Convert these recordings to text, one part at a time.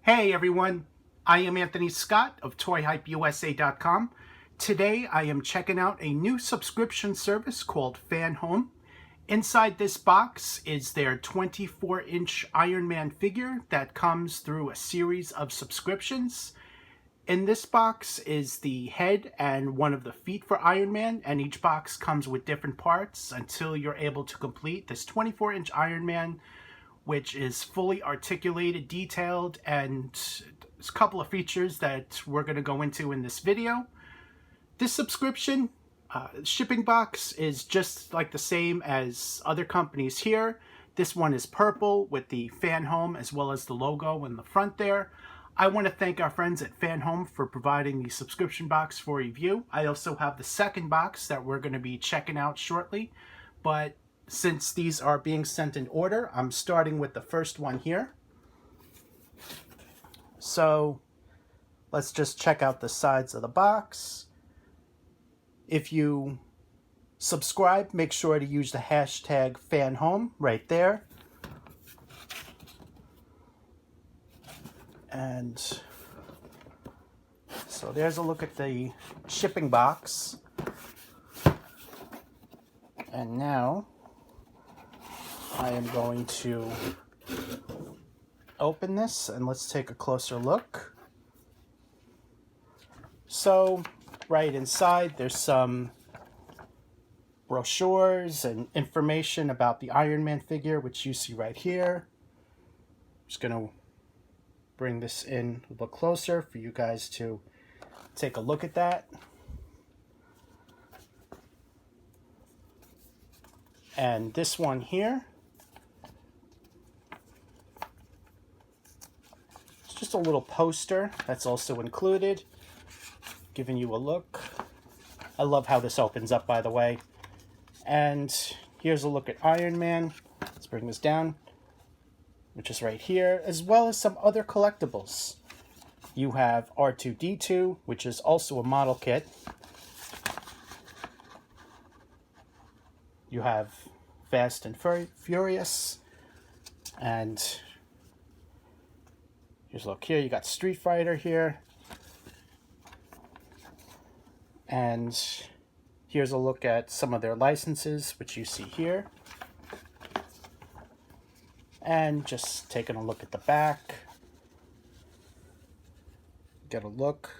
Hey everyone, I am Anthony Scott of ToyHypeUSA.com. Today I am checking out a new subscription service called FanHome. Inside this box is their 24-inch Iron Man figure that comes through a series of subscriptions. In this box is the head and one of the feet for Iron Man, and each box comes with different parts until you're able to complete this 24-inch Iron Man, which is fully articulated, detailed, and there's a couple of features that we're going to go into in this video. This subscription shipping box is just like the same as other companies here. This one is purple with the FanHome as well as the logo in the front there. I want to thank our friends at FanHome for providing the subscription box for review. I also have the second box that we're going to be checking out shortly, but since these are being sent in order, I'm starting with the first one here. So let's just check out the sides of the box. If you subscribe, make sure to use the hashtag FanHome right there. And so there's a look at the shipping box. And now I am going to open this and let's take a closer look. So right inside there's some brochures and information about the Iron Man figure, which you see right here. I'm just going to bring this in a little closer for you guys to take a look at that. And this one here, it's just a little poster that's also included, giving you a look. I love how this opens up, by the way. And here's a look at Iron Man. Let's bring this down, which is right here, as well as some other collectibles. You have R2-D2, which is also a model kit. You have Fast and Furious, and here's a look here. You got Street Fighter here, and here's a look at some of their licenses, which you see here. And just taking a look at the back. Get a look.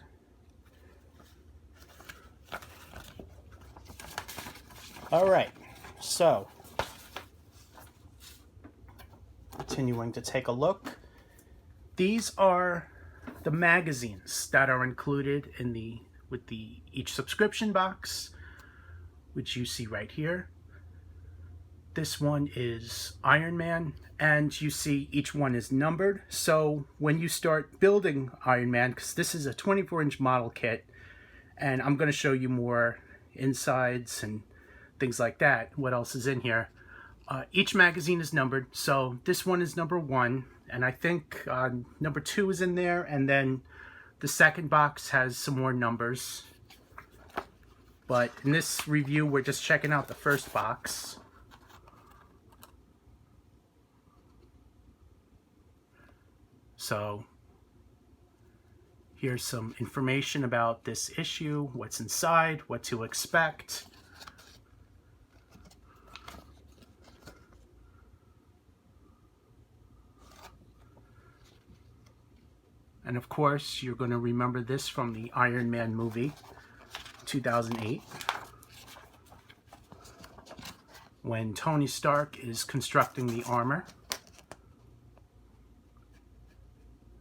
All right, so continuing to take a look. These are the magazines that are included in each subscription box, which you see right here. This one is Iron Man, and you see each one is numbered. So when you start building Iron Man, because this is a 24-inch model kit, and I'm going to show you more insides and things like that, what else is in here. Each magazine is numbered, so this one is number 1, and I think number 2 is in there, and then the second box has some more numbers. But in this review, we're just checking out the first box. So here's some information about this issue, what's inside, what to expect. And of course, you're going to remember this from the Iron Man movie, 2008, when Tony Stark is constructing the armor.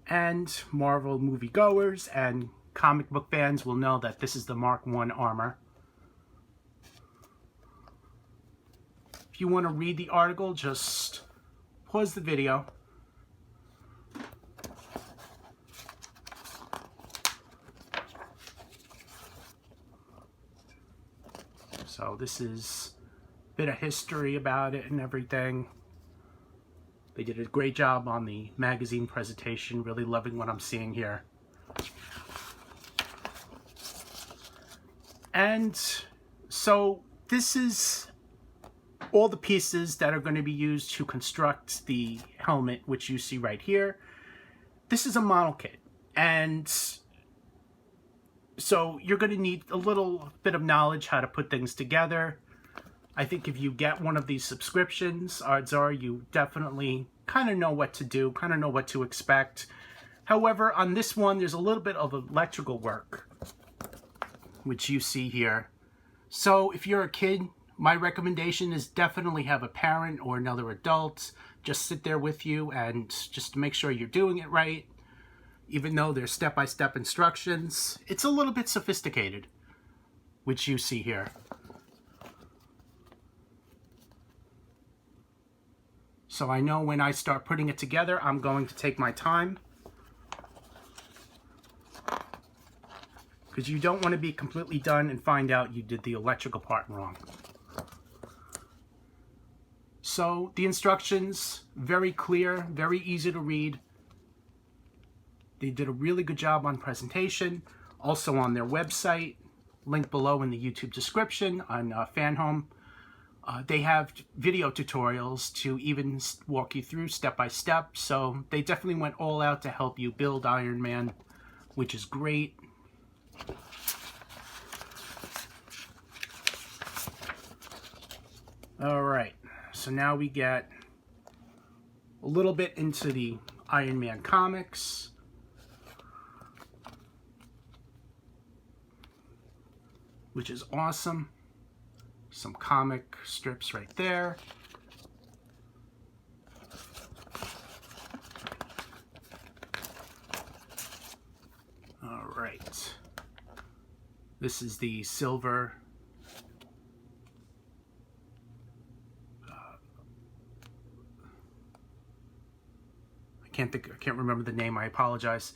And Marvel moviegoers and comic book fans will know that this is the Mark I armor. If you want to read the article, just pause the video. So this is a bit of history about it and everything. They did a great job on the magazine presentation. Really loving what I'm seeing here. And so this is all the pieces that are going to be used to construct the helmet, which you see right here. this is a model kit, and so you're going to need a little bit of knowledge how to put things together. I think if you get one of these subscriptions, odds are you definitely kind of know what to do, kind of know what to expect. However, on this one, there's a little bit of electrical work, which you see here. So if you're a kid, my recommendation is definitely have a parent or another adult just sit there with you and just to make sure you're doing it right. Even though there's step-by-step instructions, it's a little bit sophisticated, which you see here. So I know when I start putting it together, I'm going to take my time, because you don't want to be completely done and find out you did the electrical part wrong. So the instructions, very clear, very easy to read. They did a really good job on presentation. Also on their website, link below in the YouTube description on FanHome. They have video tutorials to even walk you through step by step. So they definitely went all out to help you build Iron Man, which is great. All right, so now we get a little bit into the Iron Man comics. Which is awesome. Some comic strips right there. All right. This is the silver. I can't remember the name. I apologize.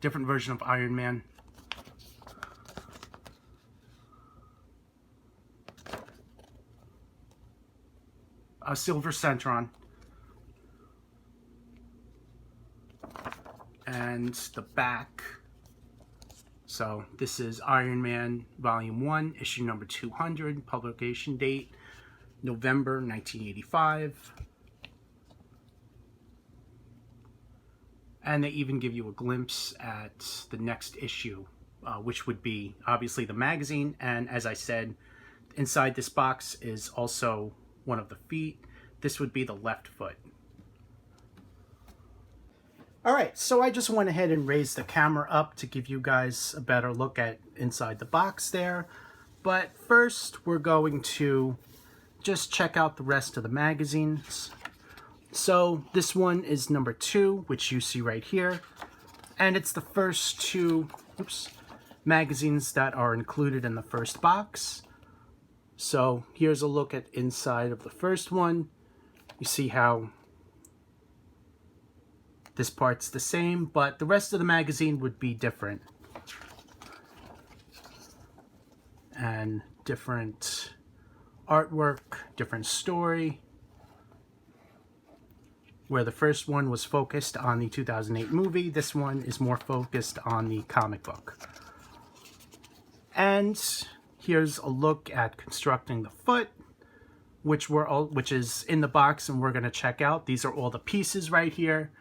Different version of Iron Man. A silver Centron, and the back. So this is Iron Man Volume 1, issue number 200, publication date November 1985. And they even give you a glimpse at the next issue, which would be obviously the magazine. And as I said, inside this box is also one of the feet. This would be the left foot. All right, so I just went ahead and raised the camera up to give you guys a better look at inside the box there. But first, we're going to just check out the rest of the magazines. So this one is number 2, which you see right here. And it's the first 2 magazines that are included in the first box. So here's a look at inside of the first one. You see how this part's the same, but the rest of the magazine would be different. And different artwork, different story. Where the first one was focused on the 2008 movie, this one is more focused on the comic book. And here's a look at constructing the foot, which is in the box and we're going to check out. These are all the pieces right here.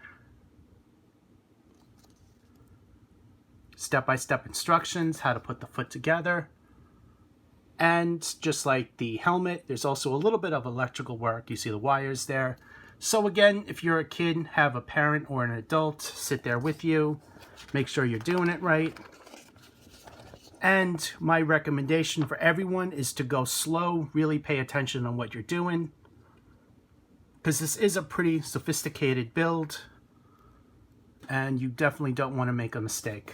Step-by-step instructions, how to put the foot together. And just like the helmet, there's also a little bit of electrical work. You see the wires there. So again, if you're a kid, have a parent or an adult sit there with you. Make sure you're doing it right. And my recommendation for everyone is to go slow, really pay attention on what you're doing. Because this is a pretty sophisticated build. And you definitely don't want to make a mistake.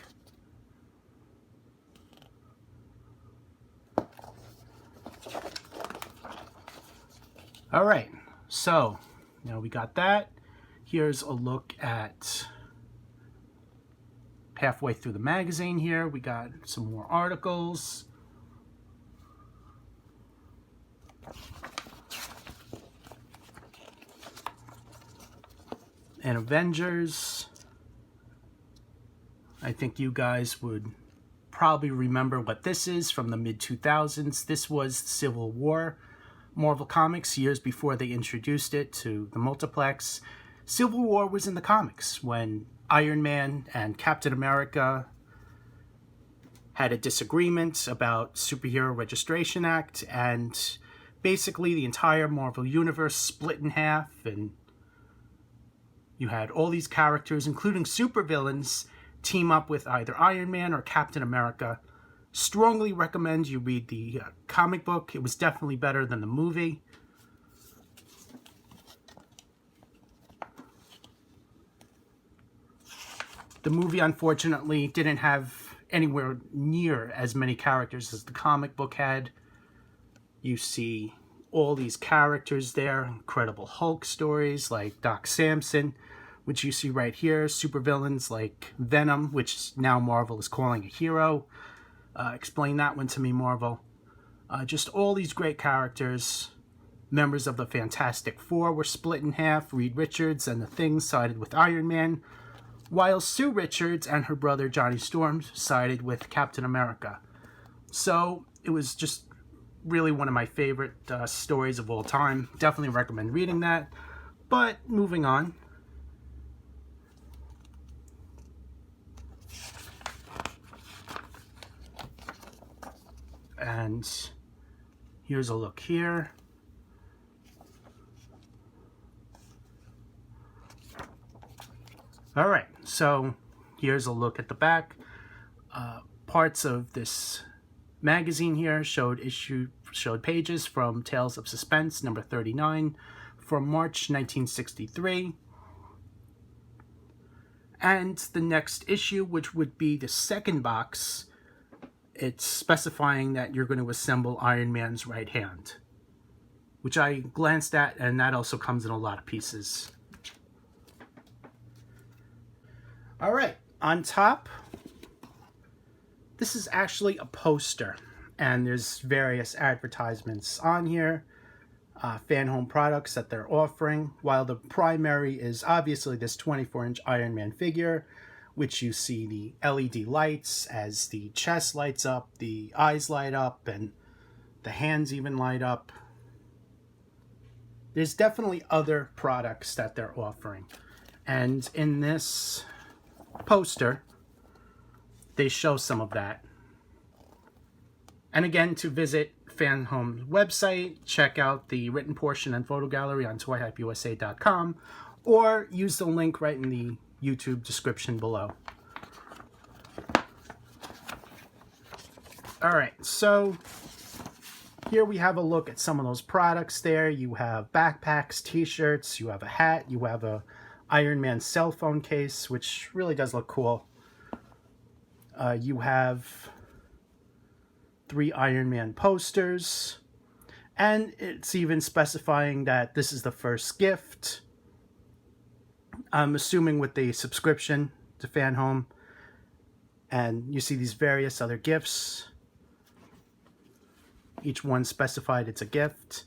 All right, so now we got that. Here's a look at halfway through the magazine here. We got some more articles. And Avengers. I think you guys would probably remember what this is from the mid-2000s. This was Civil War Marvel Comics years before they introduced it to the multiplex. Civil War was in the comics when Iron Man and Captain America had a disagreement about Superhero Registration Act, and basically the entire Marvel Universe split in half, and you had all these characters, including supervillains, team up with either Iron Man or Captain America. Strongly recommend you read the comic book. It was definitely better than the movie. The movie, unfortunately, didn't have anywhere near as many characters as the comic book had. You see all these characters there, Incredible Hulk stories like Doc Samson, which you see right here, supervillains like Venom, which now Marvel is calling a hero. Explain that one to me, Marvel. Just all these great characters. Members of the Fantastic Four were split in half. Reed Richards and the Thing sided with Iron Man, while Sue Richards and her brother Johnny Storm sided with Captain America. So it was just really one of my favorite stories of all time. Definitely recommend reading that. But moving on. And here's a look here. All right, so here's a look at the back. Parts of this magazine here showed pages from Tales of Suspense number 39 from March 1963. And the next issue, which would be the second box, it's specifying that you're going to assemble Iron Man's right hand, which I glanced at, and that also comes in a lot of pieces. All right, on top, this is actually a poster, and there's various advertisements on here, FanHome products that they're offering, while the primary is obviously this 24-inch Iron Man figure, which you see the LED lights as the chest lights up, the eyes light up, and the hands even light up. There's definitely other products that they're offering. And in this poster, they show some of that. And again, to visit FanHome's website, check out the written portion and photo gallery on toyhypeusa.com, or use the link right in the YouTube description below. All right, so here we have a look at some of those products there. You have backpacks, t-shirts, you have a hat, you have a Iron Man cell phone case, which really does look cool. You have 3 Iron Man posters, and it's even specifying that this is the first gift. I'm assuming with the subscription to FanHome, and you see these various other gifts. Each one specified it's a gift.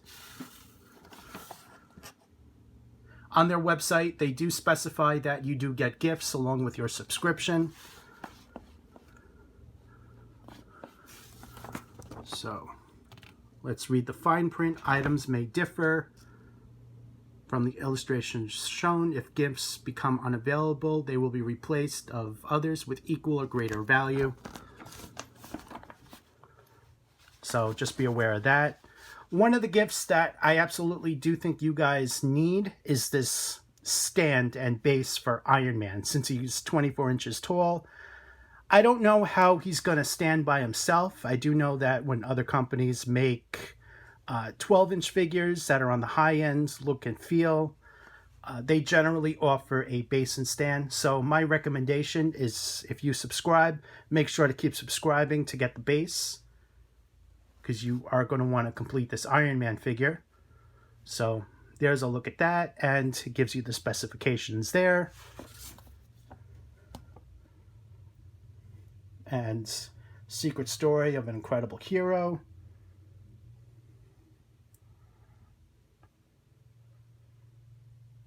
On their website, they do specify that you do get gifts along with your subscription. So, let's read the fine print. Items may differ from the illustrations shown. If gifts become unavailable, they will be replaced of others with equal or greater value. So just be aware of that. One of the gifts that I absolutely do think you guys need is this stand and base for Iron Man, since he's 24 inches tall. I don't know how he's going to stand by himself. I do know that when other companies make 12-inch figures that are on the high end look and feel, they generally offer a base and stand. So my recommendation is, if you subscribe, make sure to keep subscribing to get the base, because you are going to want to complete this Iron Man figure. So there's a look at that, and it gives you the specifications there. And secret story of an incredible hero.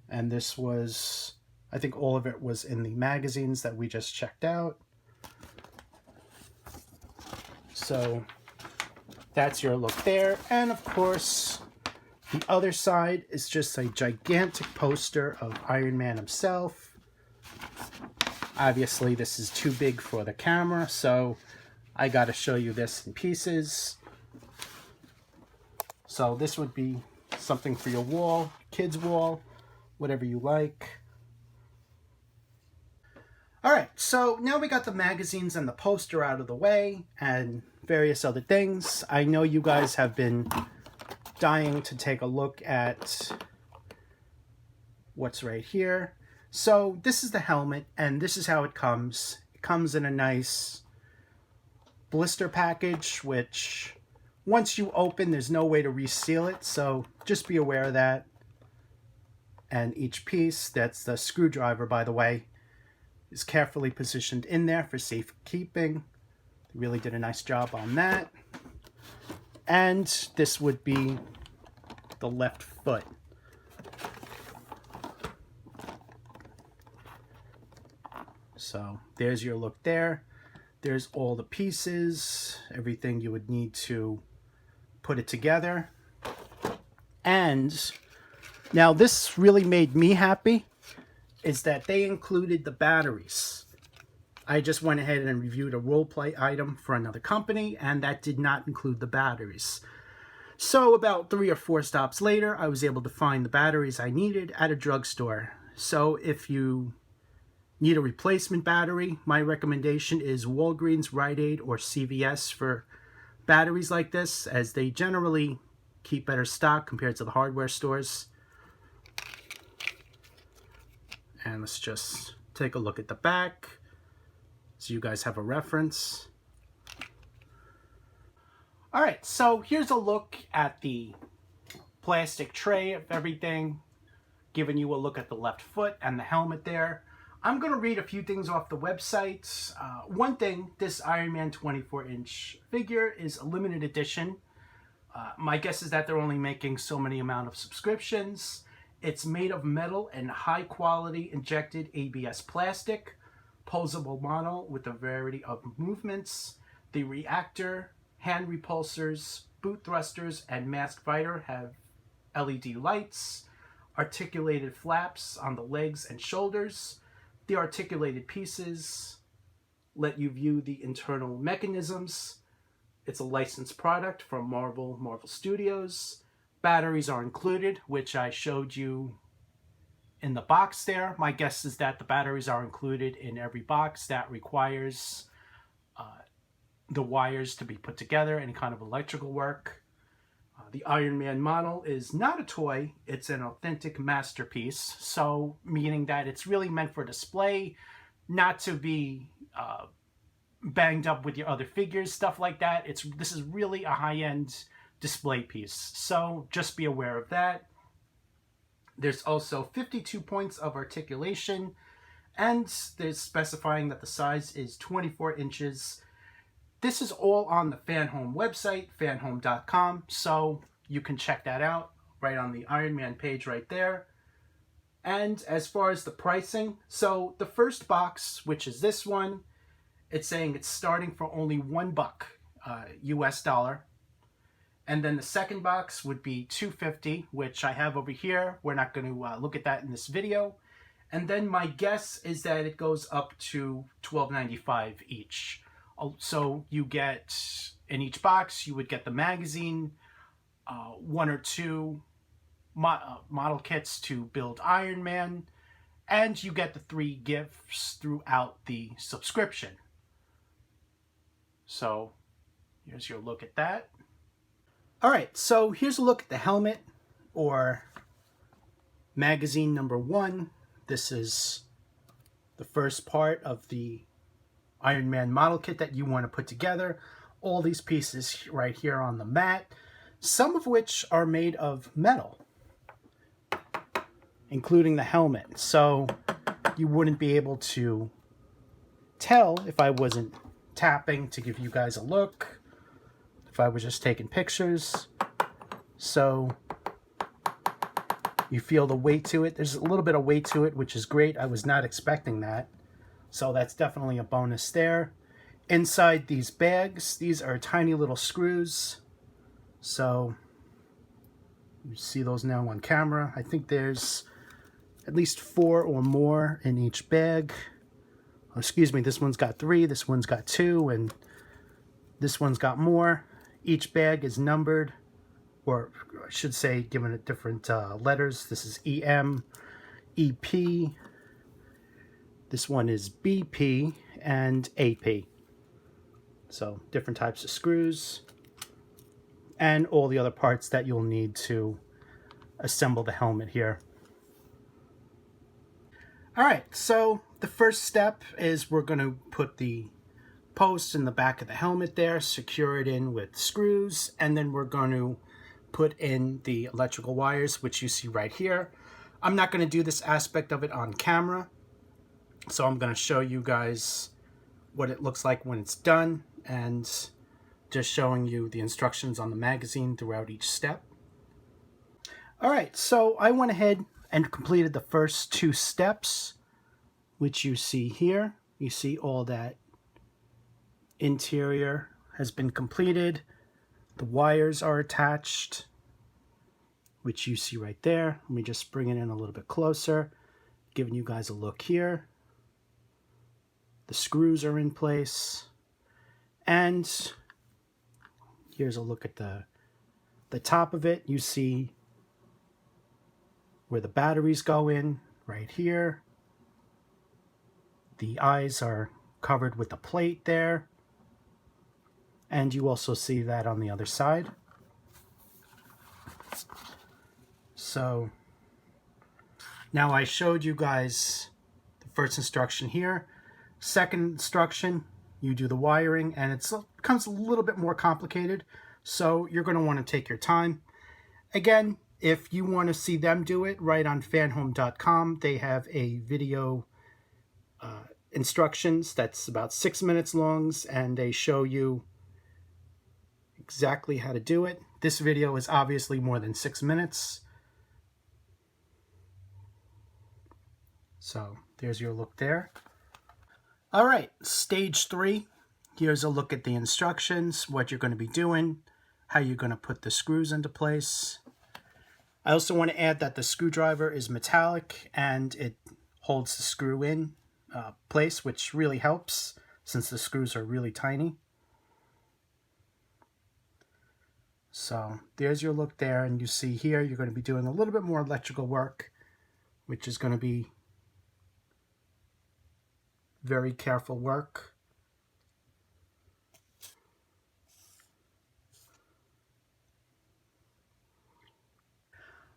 And this was, I think all of it was in the magazines that we just checked out. So that's your look there. And of course, The other side is just a gigantic poster of Iron Man himself. Obviously, this is too big for the camera, so I got to show you this in pieces. So this would be something for your wall, kids' wall, whatever you like. Alright, so now we got the magazines and the poster out of the way and various other things. I know you guys have been dying to take a look at what's right here. So this is the helmet, and this is how it comes. It comes in a nice blister package, which once you open, there's no way to reseal it, so just be aware of that. And each piece, that's the screwdriver, by the way, is carefully positioned in there for safekeeping. They really did a nice job on that. And this would be the left foot. So there's your look there. There's all the pieces, everything you would need to put it together. And now this really made me happy, is that they included the batteries. I just went ahead and reviewed a role play item for another company, and that did not include the batteries. So about 3 or 4 stops later, I was able to find the batteries I needed at a drugstore. So if you need a replacement battery, my recommendation is Walgreens, Rite Aid, or CVS for batteries like this, as they generally keep better stock compared to the hardware stores. And let's just take a look at the back so you guys have a reference. Alright, so here's a look at the plastic tray of everything, giving you a look at the left foot and the helmet there. I'm going to read a few things off the website. One thing, this Iron Man 24-inch figure is a limited edition. My guess is that they're only making so many amount of subscriptions. It's made of metal and high-quality injected ABS plastic, posable model with a variety of movements. The reactor, hand repulsors, boot thrusters, and mask fighter have LED lights, articulated flaps on the legs and shoulders. The articulated pieces let you view the internal mechanisms. It's a licensed product from Marvel Studios. Batteries are included, which I showed you in the box there. My guess is that the batteries are included in every box. That requires the wires to be put together, any kind of electrical work. The Iron Man model is not a toy, it's an authentic masterpiece. So, meaning that it's really meant for display, not to be banged up with your other figures, stuff like that. This is really a high-end display piece. So, just be aware of that. There's also 52 points of articulation, and there's specifying that the size is 24 inches. This is all on the FanHome website, fanhome.com, so you can check that out right on the Iron Man page right there. And as far as the pricing, so the first box, which is this one, it's saying it's starting for only $1 US dollar. And then the second box would be $2.50, which I have over here. We're not going to look at that in this video. And then my guess is that it goes up to $12.95 each. So you get, in each box, you would get the magazine, 1 or 2 model kits to build Iron Man, and you get the 3 gifts throughout the subscription. So here's your look at that. Alright, so here's a look at the helmet, or magazine number 1. This is the first part of the Iron Man model kit that you want to put together. All these pieces right here on the mat, some of which are made of metal, including the helmet. So you wouldn't be able to tell if I wasn't tapping to give you guys a look, if I was just taking pictures. So you feel the weight to it. There's a little bit of weight to it, which is great. I was not expecting that. So that's definitely a bonus there. Inside these bags, these are tiny little screws. So You see those now on camera. I think there's at least 4 or more in each bag. Oh, excuse me, this one's got 3, this one's got 2, and this one's got more. Each bag is numbered, or I should say given it different letters. This is EM, EP, this one is BP, and AP. So different types of screws and all the other parts that you'll need to assemble the helmet here. All right, so the first step is we're going to put the post in the back of the helmet there, secure it in with screws, and then we're going to put in the electrical wires, which you see right here. I'm not going to do this aspect of it on camera, so I'm going to show you guys what it looks like when it's done, and just showing you the instructions on the magazine throughout each step. All right, so I went ahead and completed the first 2 steps, which you see here. You see all that interior has been completed. The wires are attached, which you see right there. Let me just bring it in a little bit closer, giving you guys a look here. The screws are in place, and here's a look at the top of it. You see where the batteries go in right here. The eyes are covered with a plate there, and you also see that on the other side. So now I showed you guys the first instruction here. Second instruction, you do the wiring, and it becomes a little bit more complicated, so you're going to want to take your time. Again, if you want to see them do it, right on fanhome.com, they have a video instructions that's about 6 minutes long, and they show you exactly how to do it. This video is obviously more than 6 minutes. So there's your look there. All right, stage 3. Here's a look at the instructions, what you're going to be doing, how you're going to put the screws into place. I also want to add that the screwdriver is metallic and it holds the screw in place, which really helps since the screws are really tiny. So there's your look there, and you see here you're going to be doing a little bit more electrical work, which is going to be very careful work.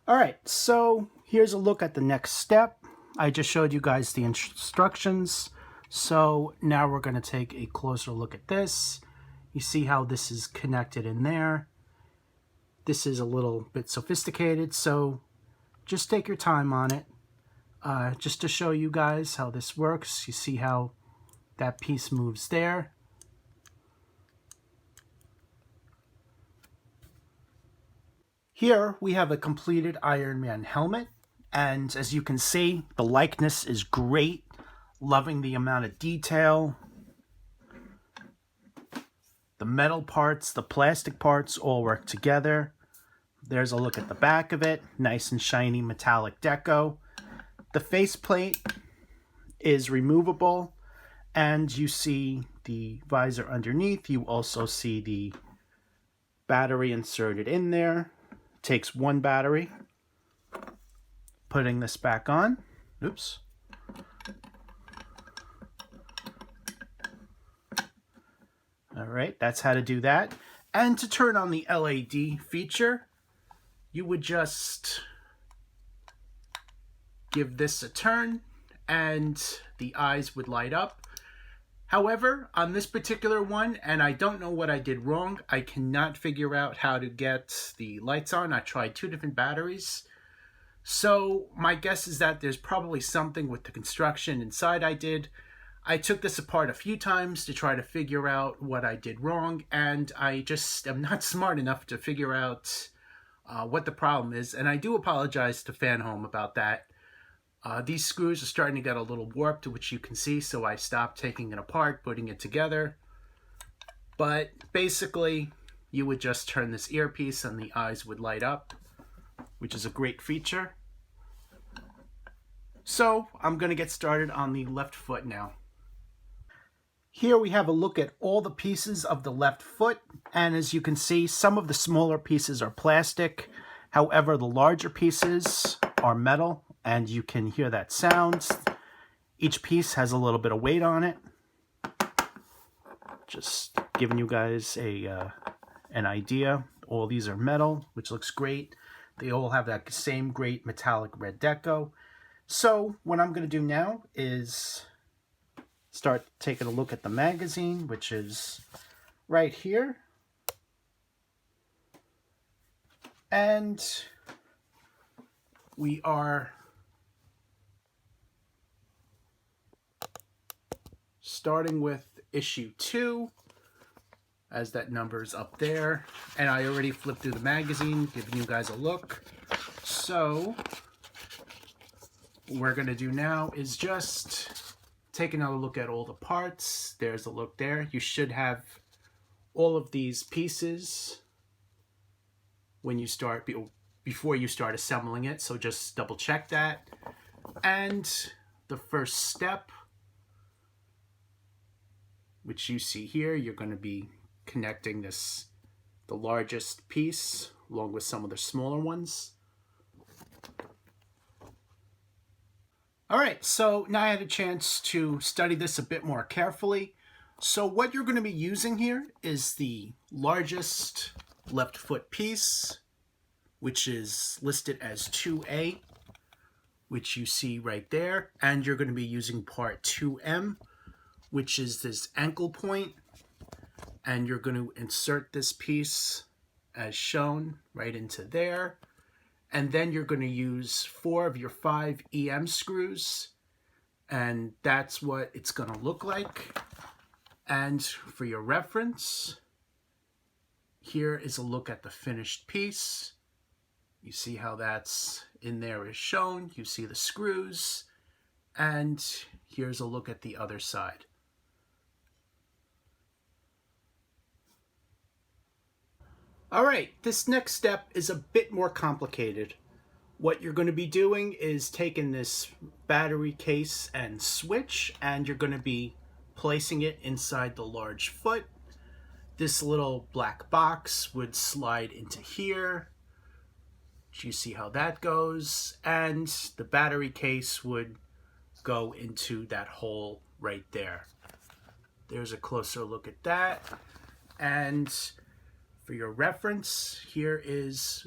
All right, so here's a look at the next step. I just showed you guys the instructions. So now we're going to take a closer look at this. You see how this is connected in there. This is a little bit sophisticated, so just take your time on it. Just to show you guys how this works. You see how that piece moves there. Here we have a completed Iron Man helmet, and as you can see, the likeness is great. Loving the amount of detail. The metal parts, the plastic parts all work together. There's a look at the back of it. Nice and shiny metallic deco. The faceplate is removable, and you see the visor underneath. You also see the battery inserted in there. Takes 1 battery. Putting this back on. Oops. All right, that's how to do that. And to turn on the LED feature, you would just give this a turn and the eyes would light up. However, on this particular one, and I don't know what I did wrong, I cannot figure out how to get the lights on. I tried 2 different batteries. So my guess is that there's probably something with the construction inside I did. I took this apart a few times to try to figure out what I did wrong, and I just am not smart enough to figure out what the problem is, and I do apologize to FanHome about that. These screws are starting to get a little warped, which you can see, so I stopped taking it apart, putting it together. But basically, you would just turn this earpiece and the eyes would light up. which is a great feature. So I'm going to get started on the left foot now. Here we have a look at all the pieces of the left foot, and as you can see, some of the smaller pieces are plastic. However, the larger pieces are metal, and you can hear that sound. Each piece has a little bit of weight on it. Just giving you guys an idea. All these are metal, which looks great. They all have that same great metallic red deco. So what I'm going to do now is start taking a look at the magazine, which is right here. And we are starting with issue 2, as that number is up there. And I already flipped through the magazine, giving you guys a look. So what we're going to do now is just take another look at all the parts. There's a look there. You should have all of these pieces when you start, before you start assembling it, so just double check that. And the first step, which you see here, you're going to be connecting the largest piece along with some of the smaller ones. All right, so now I had a chance to study this a bit more carefully. So what you're going to be using here is the largest left foot piece, which is listed as 2A, which you see right there. And you're going to be using part 2M, which is this ankle point. And you're going to insert this piece as shown right into there. And then you're going to use 4 of your 5 EM screws. And that's what it's going to look like. And for your reference, here is a look at the finished piece. You see how that's in there is shown. You see the screws. And here's a look at the other side. All right, this next step is a bit more complicated. What you're going to be doing is taking this battery case and switch, and you're going to be placing it inside the large foot. This little black box would slide into here. You see how that goes, and the battery case would go into that hole right there. There's a closer look at that. And for your reference, here is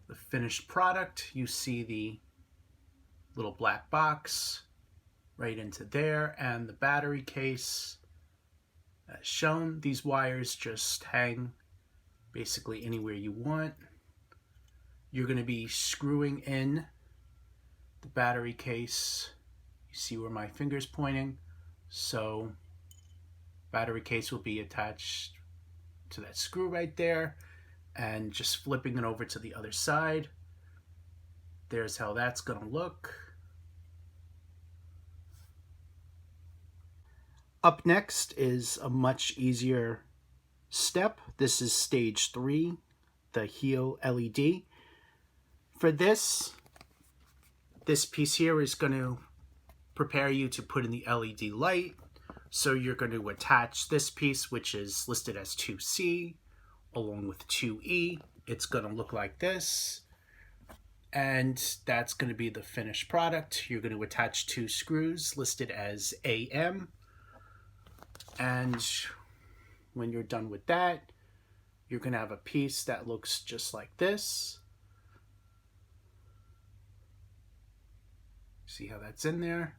the finished product. You see the little black box right into there, and the battery case as shown. These wires just hang basically anywhere you want. You're going to be screwing in the battery case. You see where my finger's pointing. So battery case will be attached to that screw right there, and just flipping it over to the other side. There's how that's going to look. Up next is a much easier step. This is stage 3, the heel LED. For this piece here is going to prepare you to put in the LED light. So you're going to attach this piece, which is listed as 2C, along with 2E. It's going to look like this. And that's going to be the finished product. You're going to attach 2 screws listed as AM. And when you're done with that, you're going to have a piece that looks just like this. See how that's in there?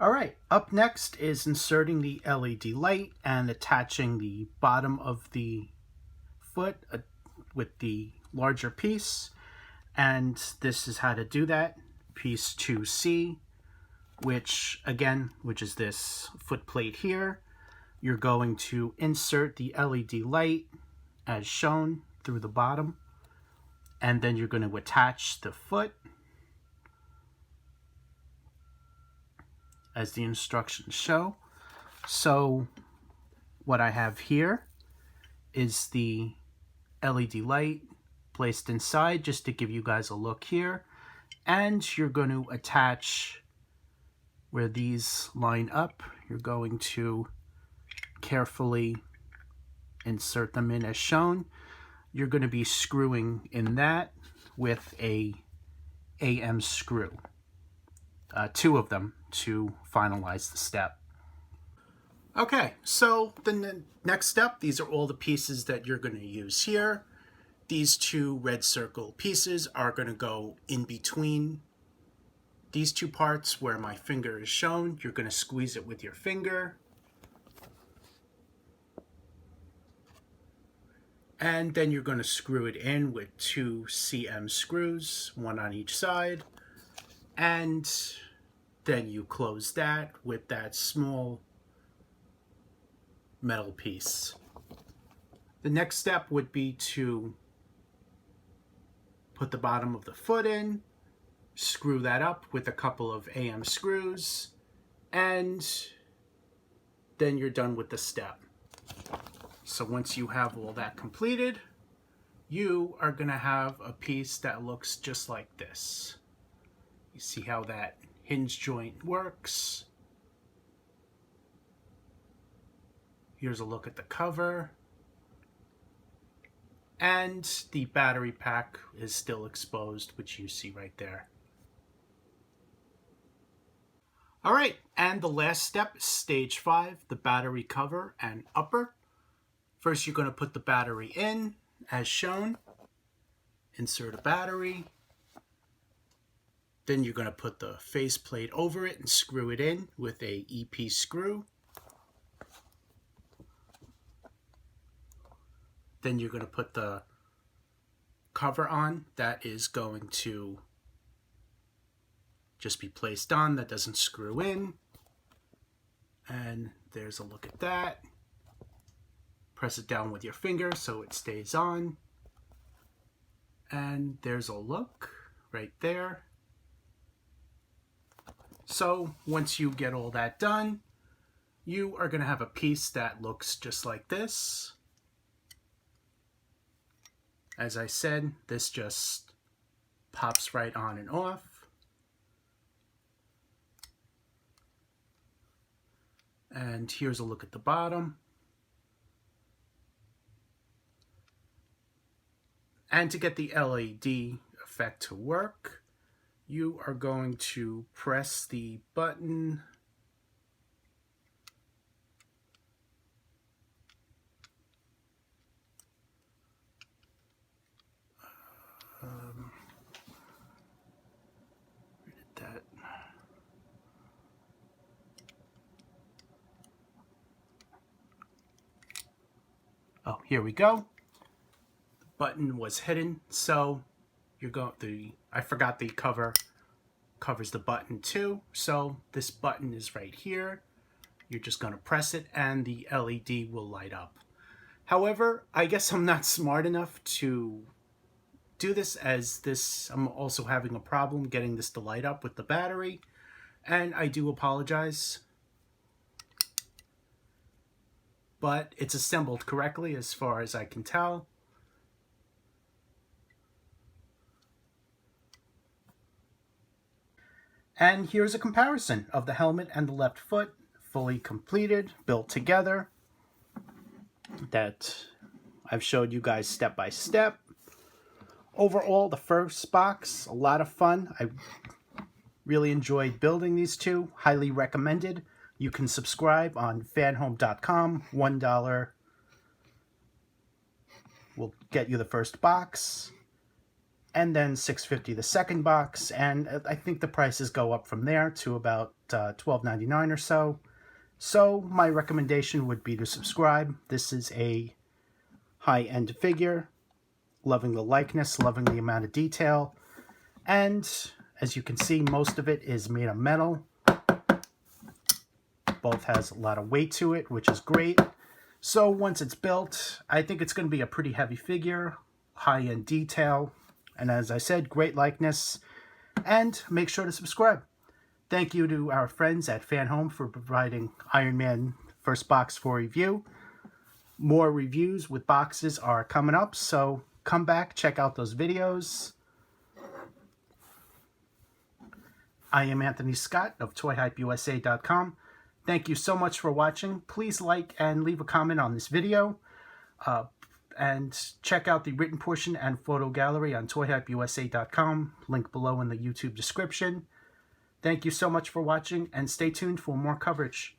All right, up next is inserting the LED light and attaching the bottom of the foot with the larger piece. And this is how to do that. Piece 2C, which is this foot plate here. You're going to insert the LED light as shown through the bottom. And then you're going to attach the foot as the instructions show. So what I have here is the LED light placed inside, just to give you guys a look here. And you're going to attach where these line up. You're going to carefully insert them in as shown. You're going to be screwing in that with a AM screw, 2 of them to finalize the step. Okay, so the next step, these are all the pieces that you're going to use here. These 2 red circle pieces are going to go in between these 2 parts where my finger is shown. You're going to squeeze it with your finger. And then you're going to screw it in with 2 CM screws, 1 on each side. And then you close that with that small metal piece. The next step would be to put the bottom of the foot in, screw that up with a couple of AM screws, and then you're done with the step. So once you have all that completed, you are going to have a piece that looks just like this. You see how that hinge joint works. Here's a look at the cover. And the battery pack is still exposed, which you see right there. All right, and the last step is stage 5, the battery cover and upper. First, you're going to put the battery in, as shown. Insert a battery. Then you're going to put the faceplate over it and screw it in with a EP screw. Then you're going to put the cover on. That is going to just be placed on. That doesn't screw in. And there's a look at that. Press it down with your finger so it stays on. And there's a look right there. So once you get all that done, you are going to have a piece that looks just like this. As I said, this just pops right on and off. And here's a look at the bottom. And to get the LED effect to work, you are going to press the button where did that? Oh, here we go. The button was hidden, so you're going I forgot the cover covers the button too. So this button is right here. You're just going to press it and the LED will light up. However, I guess I'm not smart enough to do this, as I'm also having a problem getting this to light up with the battery, and I do apologize. But it's assembled correctly as far as I can tell. And here's a comparison of the helmet and the left foot, fully completed, built together, that I've showed you guys step by step. Overall, the first box, a lot of fun. I really enjoyed building these 2. Highly recommended. You can subscribe on fanhome.com. $1 will get you the first box, and then $6.50 the second box, and I think the prices go up from there to about $12.99 or so. So my recommendation would be to subscribe. This is a high-end figure. Loving the likeness, loving the amount of detail, and as you can see, most of it is made of metal. Both has a lot of weight to it, which is great. So once it's built, I think it's going to be a pretty heavy figure, high-end detail, and as I said, great likeness. And make sure to subscribe. Thank you to our friends at FanHome for providing Iron Man first box for review. More reviews with boxes are coming up, so come back, check out those videos. I am Anthony Scott of ToyHypeUSA.com. Thank you so much for watching. Please like and leave a comment on this video. And check out the written portion and photo gallery on ToyHypeUSA.com. Link below in the YouTube description. Thank you so much for watching, and stay tuned for more coverage.